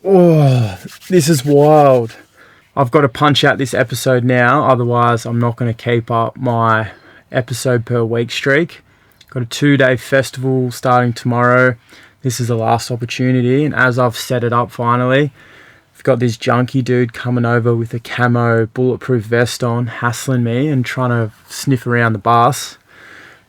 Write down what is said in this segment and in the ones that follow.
Oh, this is wild. I've got to punch out this episode now, otherwise I'm not going to keep up my episode per week streak. Got a 2-day festival starting tomorrow. This is the last opportunity, and as I've set it up finally, I've got this junkie dude coming over with a camo bulletproof vest on, hassling me and trying to sniff around the bus.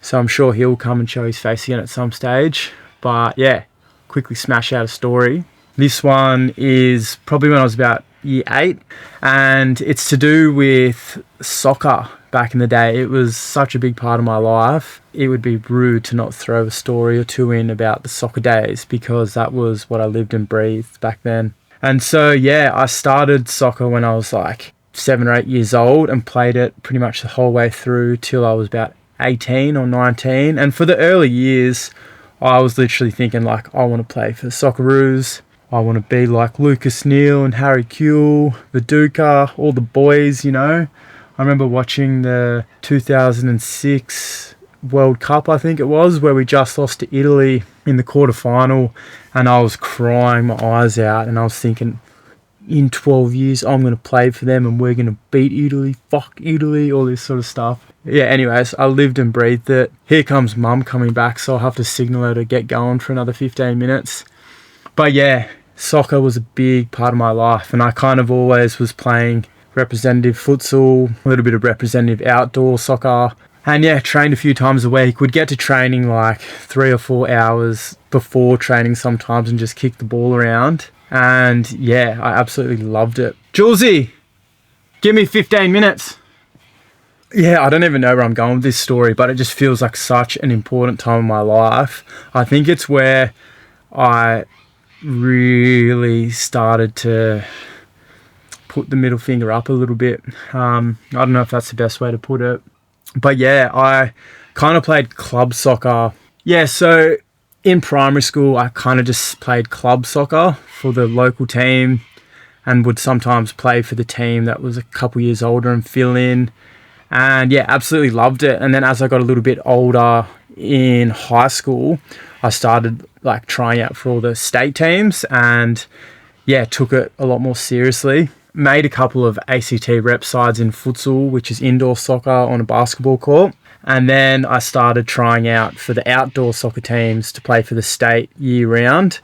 So I'm sure he'll come and show his face again at some stage. But yeah, quickly smash out a story. This one is probably when I was about year 8, and it's to do with soccer. Back in the day, it was such a big part of my life. It would be rude to not throw a story or two in about the soccer days, because that was what I lived and breathed back then. And so yeah, I started soccer when I was like 7 or 8 years old and played it pretty much the whole way through till I was about 18 or 19. And for the early years, I was literally thinking like, I want to play for the Socceroos. I want to be like Lucas Neal and Harry Kewell, Viduka, all the boys, you know. I remember watching the 2006 World Cup, I think it was, where we just lost to Italy in the quarterfinal, and I was crying my eyes out, and I was thinking, in 12 years, I'm going to play for them and we're going to beat Italy, fuck Italy, all this sort of stuff. Yeah, anyways, I lived and breathed it. Here comes mum coming back, so I'll have to signal her to get going for another 15 minutes. But yeah, soccer was a big part of my life, and I kind of always was playing representative futsal, a little bit of representative outdoor soccer, and yeah, trained a few times a week. Would get to training like 3 or 4 hours before training sometimes and just kick the ball around. And yeah, I absolutely loved it. Julesy, give me 15 minutes. Yeah, I don't even know where I'm going with this story, but it just feels like such an important time in my life. I think it's where I really started to put the middle finger up a little bit. I don't know if that's the best way to put it. But yeah, I kind of played club soccer. Yeah, so in primary school, I kind of just played club soccer for the local team and would sometimes play for the team that was a couple years older and fill in. And yeah, absolutely loved it. And then as I got a little bit older in high school, I started like trying out for all the state teams and yeah, took it a lot more seriously. Made a couple of ACT rep sides in futsal, which is indoor soccer on a basketball court. And then I started trying out for the outdoor soccer teams to play for the state year round.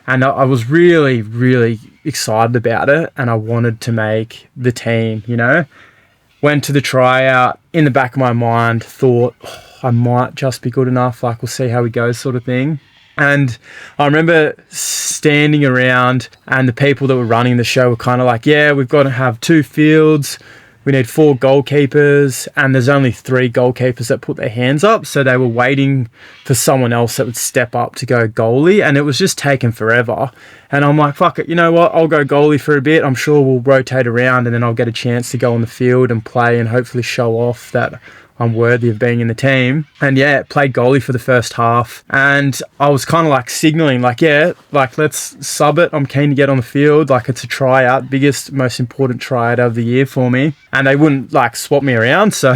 And I was really, really excited about it. And I wanted to make the team, you know. Went to the tryout, in the back of my mind, thought, I might just be good enough. Like, we'll see how we go sort of thing. And I remember standing around and the people that were running the show were kind of like, yeah, we've got to have 2 fields. We need 4 goalkeepers, and there's only 3 goalkeepers that put their hands up. So they were waiting for someone else that would step up to go goalie, and it was just taking forever. And I'm like, fuck it, you know what? I'll go goalie for a bit. I'm sure we'll rotate around, and then I'll get a chance to go on the field and play and hopefully show off that I'm worthy of being in the team. And yeah, played goalie for the first half. And I was kind of like signaling like, yeah, like let's sub it. I'm keen to get on the field. Like it's a tryout, biggest, most important tryout of the year for me. And they wouldn't like swap me around. So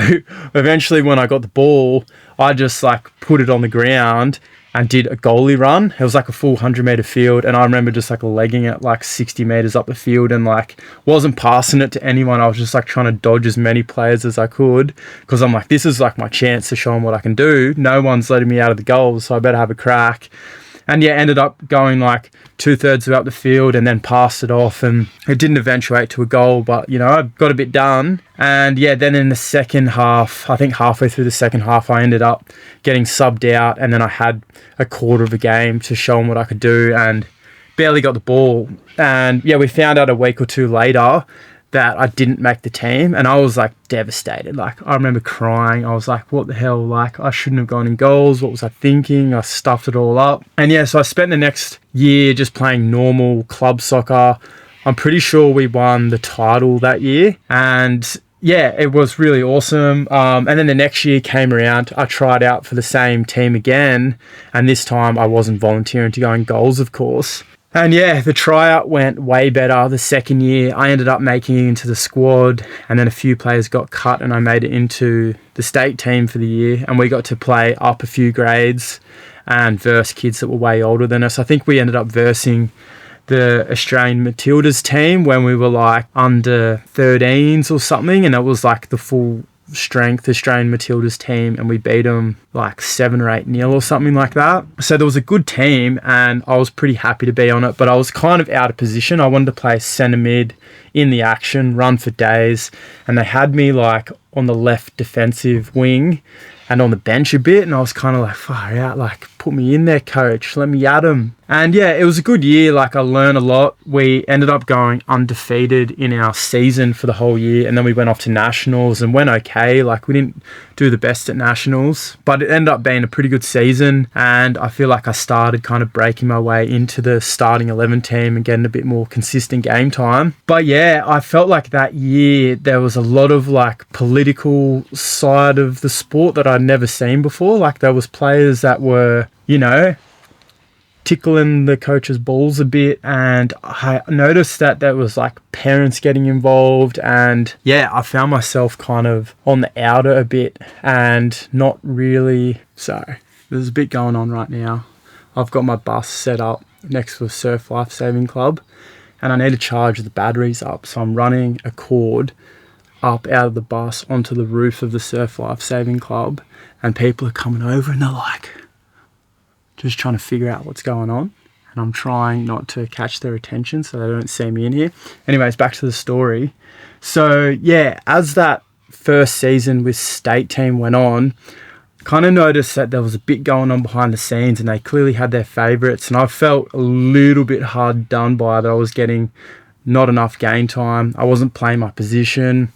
eventually when I got the ball, I just like put it on the ground and did a goalie run. It was like a full 100-meter field, and I remember just like legging it like 60 meters up the field and like wasn't passing it to anyone. I was just like trying to dodge as many players as I could, because I'm like, this is like my chance to show them what I can do. No one's letting me out of the goals, so I better have a crack. And yeah, ended up going like 2/3 of up the field and then passed it off, and it didn't eventuate to a goal, but you know, I got a bit done. And yeah, then in the second half, I think halfway through the second half, I ended up getting subbed out, and then I had a quarter of a game to show them what I could do and barely got the ball. And yeah, we found out a week or 2 later that I didn't make the team, and I was like devastated. Like I remember crying. I was like, what the hell? Like I shouldn't have gone in goals. What was I thinking? I stuffed it all up. And yeah, so I spent the next year just playing normal club soccer. I'm pretty sure we won the title that year, and yeah, it was really awesome. And then the next year came around, I tried out for the same team again, and this time I wasn't volunteering to go in goals, of course. And yeah, the tryout went way better. The second year, I ended up making it into the squad, and then a few players got cut, and I made it into the state team for the year, and we got to play up a few grades and verse kids that were way older than us. I think we ended up versing the Australian Matildas team when we were like under 13s or something, and it was like the full strength Australian Matildas team, and we beat them like 7 or 8-0 or something like that. So there was a good team and I was pretty happy to be on it, but I was kind of out of position. I wanted to play centre mid in the action, run for days, and they had me like on the left defensive wing and on the bench a bit, and I was kind of like, far out, like put me in there, coach, let me at him. And yeah, it was a good year. Like I learned a lot. We ended up going undefeated in our season for the whole year, and then we went off to nationals and went okay. Like we didn't do the best at nationals, but it ended up being a pretty good season, and I feel like I started kind of breaking my way into the starting 11 team and getting a bit more consistent game time. But yeah, I felt like that year there was a lot of like political side of the sport that I'd never seen before. Like there was players that were, you know, tickling the coach's balls a bit, and I noticed that there was like parents getting involved, and yeah, I found myself kind of on the outer a bit and not really. So there's a bit going on right now. I've got my bus set up next to a surf life saving club, and I need to charge the batteries up, so I'm running a cord up out of the bus onto the roof of the surf life saving club, and people are coming over and they're like just trying to figure out what's going on, and I'm trying not to catch their attention so they don't see me in here. Anyways, back to the story. So yeah, as that first season with state team went on, kind of noticed that there was a bit going on behind the scenes, and they clearly had their favourites, and I felt a little bit hard done by that. I was getting not enough game time. I wasn't playing my position,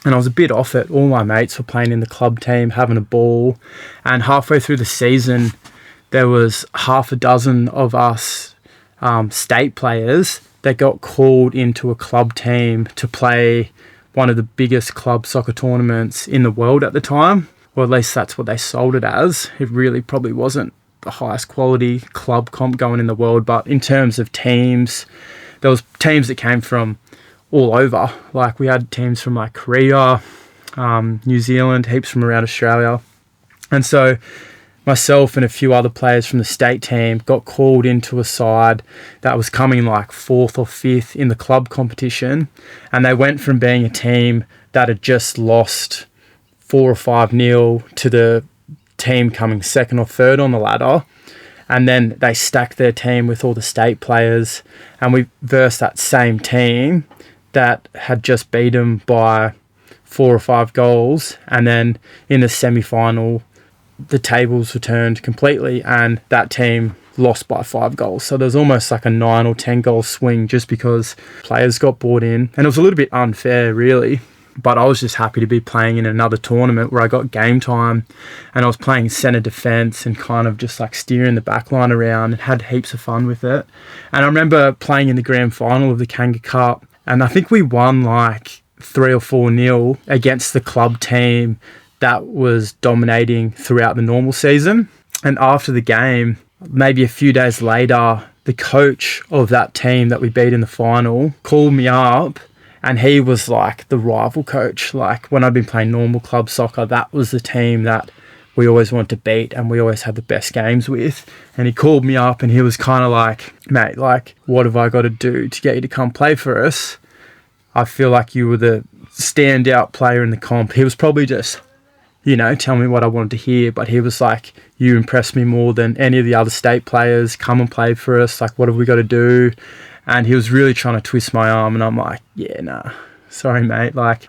and I was a bit off it. All my mates were playing in the club team, having a ball, and halfway through the season there was half a dozen of us state players that got called into a club team to play one of the biggest club soccer tournaments in the world at the time. Or at least that's what they sold it as. It really probably wasn't the highest quality club comp going in the world, but in terms of teams, there was teams that came from all over. Like we had teams from like Korea, New Zealand, heaps from around Australia. And so myself and a few other players from the state team got called into a side that was coming like 4th or 5th in the club competition, and they went from being a team that had just lost 4 or 5-0 to the team coming 2nd or 3rd on the ladder, and then they stacked their team with all the state players, and we versed that same team that had just beat them by 4 or 5 goals, and then in the semi-final the tables were turned completely and that team lost by 5 goals. So there's almost like a 9 or 10 goal swing just because players got bought in, and it was a little bit unfair really. But I was just happy to be playing in another tournament where I got game time, and I was playing centre defence and kind of just like steering the back line around, and had heaps of fun with it. And I remember playing in the grand final of the Kanga Cup, and I think we won like 3 or 4-0 against the club team that was dominating throughout the normal season. And after the game, maybe a few days later, the coach of that team that we beat in the final called me up, and he was like the rival coach. Like when I'd been playing normal club soccer, that was the team that we always wanted to beat and we always had the best games with. And he called me up and he was kind of like, mate, like what have I got to do to get you to come play for us? I feel like you were the standout player in the comp. He was probably just, you know, tell me what I wanted to hear, but he was like, you impressed me more than any of the other state players. Come and play for us. Like, what have we got to do? And he was really trying to twist my arm, and I'm like, yeah, nah, sorry, mate. Like,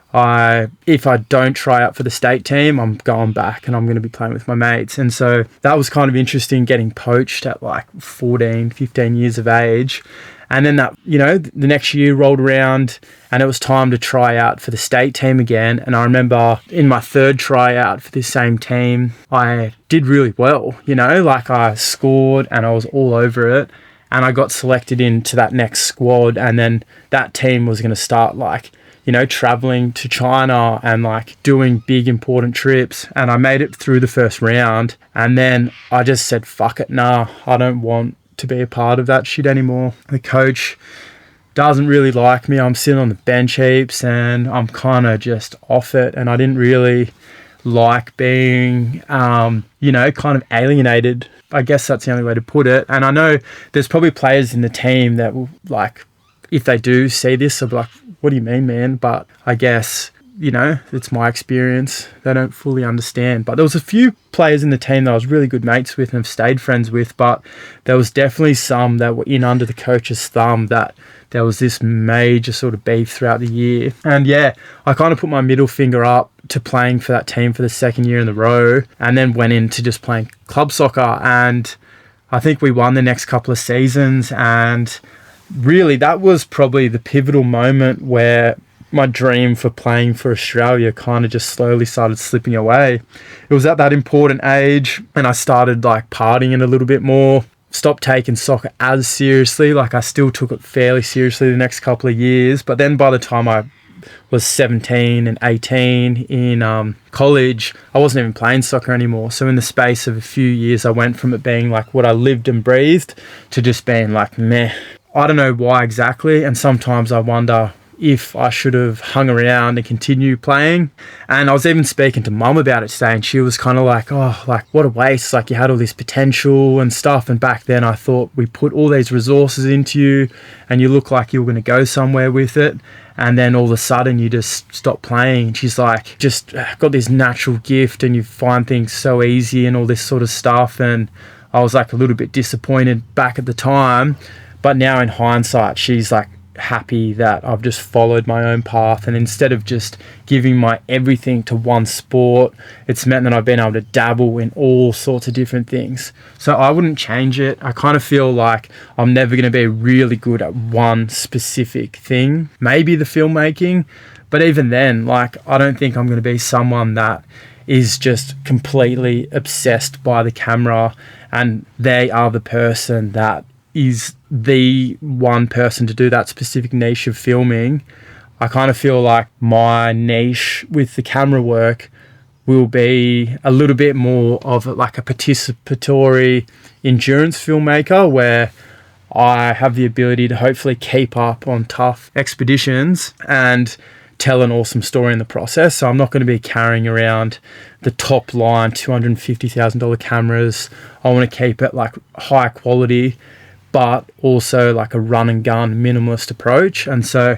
if I don't try out for the state team, I'm going back and I'm going to be playing with my mates. And so that was kind of interesting, getting poached at like 14, 15 years of age. And then that, you know, the next year rolled around and it was time to try out for the state team again. And I remember in my 3rd tryout for this same team, I did really well, you know, like I scored and I was all over it. And I got selected into that next squad. And then that team was going to start like, you know, traveling to China and like doing big important trips. And I made it through the first round. And then I just said, fuck it, nah, I don't want to be a part of that shit anymore. The coach doesn't really like me. I'm sitting on the bench heaps and I'm kind of just off it, and I didn't really like being kind of alienated. I guess that's the only way to put it. And I know there's probably players in the team that will, like, if they do see this, they'll be like, what do you mean, man? But I guess, it's my experience. They don't fully understand. But there was a few players in the team that I was really good mates with and have stayed friends with. But there was definitely some that were in under the coach's thumb that there was this major sort of beef throughout the year. And yeah, I kind of put my middle finger up to playing for that team for the second year in a row, and then went into just playing club soccer. And I think we won the next couple of seasons. And really, that was probably the pivotal moment where my dream for playing for Australia kind of just slowly started slipping away. It was at that important age, and I started like partying it a little bit more. Stopped taking soccer as seriously. Like, I still took it fairly seriously the next couple of years, but then by the time I was 17 and 18 in college, I wasn't even playing soccer anymore. So in the space of a few years, I went from it being like what I lived and breathed to just being like, meh. I don't know why exactly, and sometimes I wonder if I should have hung around and continued playing. And I was even speaking to mum about it today, and she was kind of like, oh, like, what a waste. Like, you had all this potential and stuff. And back then I thought we put all these resources into you and you look like you were going to go somewhere with it. And then all of a sudden you just stop playing. And she's like, just got this natural gift and you find things so easy and all this sort of stuff. And I was like a little bit disappointed back at the time. But now in hindsight, she's like happy that I've just followed my own path, and instead of just giving my everything to one sport, it's meant that I've been able to dabble in all sorts of different things. So I wouldn't change it. I kind of feel like I'm never going to be really good at one specific thing. Maybe the filmmaking, but even then, like, I don't think I'm going to be someone that is just completely obsessed by the camera and they are the person that is the one person to do that specific niche of filming. I kind of feel like my niche with the camera work will be a little bit more of like a participatory endurance filmmaker, where I have the ability to hopefully keep up on tough expeditions and tell an awesome story in the process. So I'm not going to be carrying around the top line $250,000 cameras. I want to keep it like high quality, but also like a run and gun minimalist approach. And so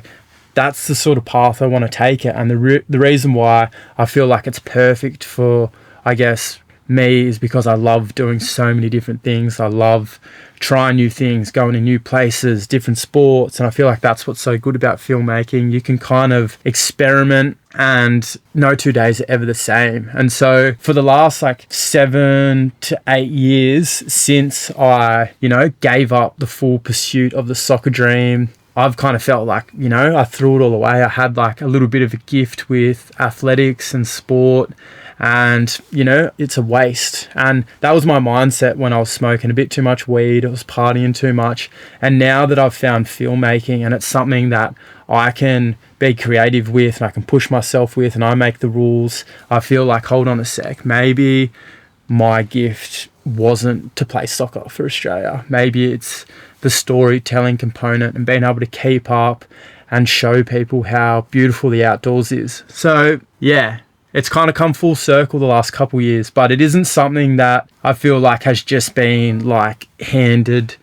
that's the sort of path I want to take it. And the reason why I feel like it's perfect for, I guess, me is because I love doing so many different things. I love trying new things, going to new places, different sports. And I feel like that's what's so good about filmmaking. You can kind of experiment and no 2 days are ever the same. And so for the last like 7 to 8 years since I, gave up the full pursuit of the soccer dream, I've kind of felt like, I threw it all away. I had like a little bit of a gift with athletics and sport, and it's a waste. And that was my mindset when I was smoking a bit too much weed. I was partying too much. And now that I've found filmmaking and it's something that I can be creative with and I can push myself with and I make the rules, I feel like, hold on a sec, maybe my gift wasn't to play soccer for Australia. Maybe it's the storytelling component and being able to keep up and show people how beautiful the outdoors is. So yeah, it's kind of come full circle the last couple years, but it isn't something that I feel like has just been like handed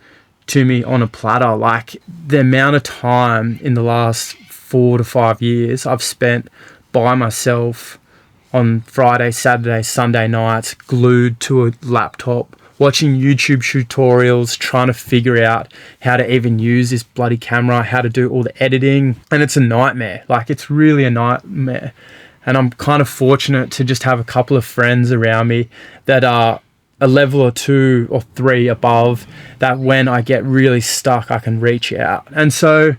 to me on a platter. Like, the amount of time in the last 4 to 5 years I've spent by myself on Friday, Saturday, Sunday nights, glued to a laptop, watching YouTube tutorials, trying to figure out how to even use this bloody camera, how to do all the editing. And it's a nightmare. Like, it's really a nightmare. And I'm kind of fortunate to just have a couple of friends around me that are a level or 2 or 3 above, that when I get really stuck, I can reach out. And so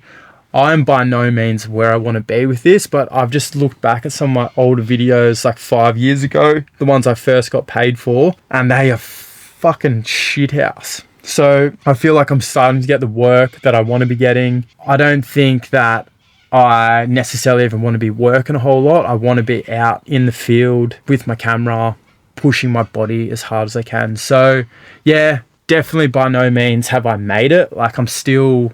I'm by no means where I want to be with this, but I've just looked back at some of my older videos like 5 years ago, the ones I first got paid for, and they are fucking shithouse. So I feel like I'm starting to get the work that I want to be getting. I don't think that I necessarily even want to be working a whole lot. I want to be out in the field with my camera, pushing my body as hard as I can. So yeah, definitely by no means have I made it. Like, I'm still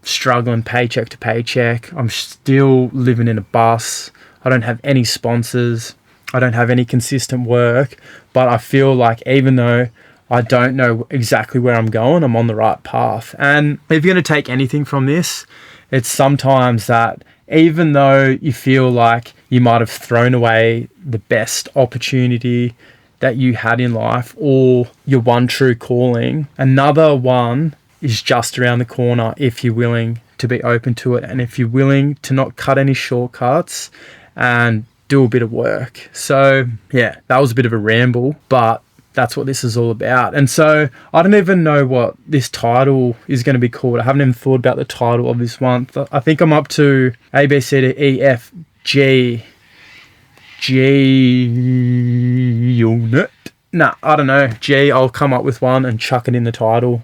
struggling paycheck to paycheck. I'm still living in a bus. I don't have any sponsors. I don't have any consistent work, but I feel like even though I don't know exactly where I'm going, I'm on the right path. And if you're going to take anything from this, it's sometimes that even though you feel like you might have thrown away the best opportunity that you had in life or your one true calling, another one is just around the corner if you're willing to be open to it and if you're willing to not cut any shortcuts and do a bit of work. So yeah, that was a bit of a ramble, but that's what this is all about. And so I don't even know what this title is going to be called. I haven't even thought about the title of this one. I think I'm up to A, B, C, D, E, F, G unit. Nah, I don't know. G, I'll come up with one and chuck it in the title.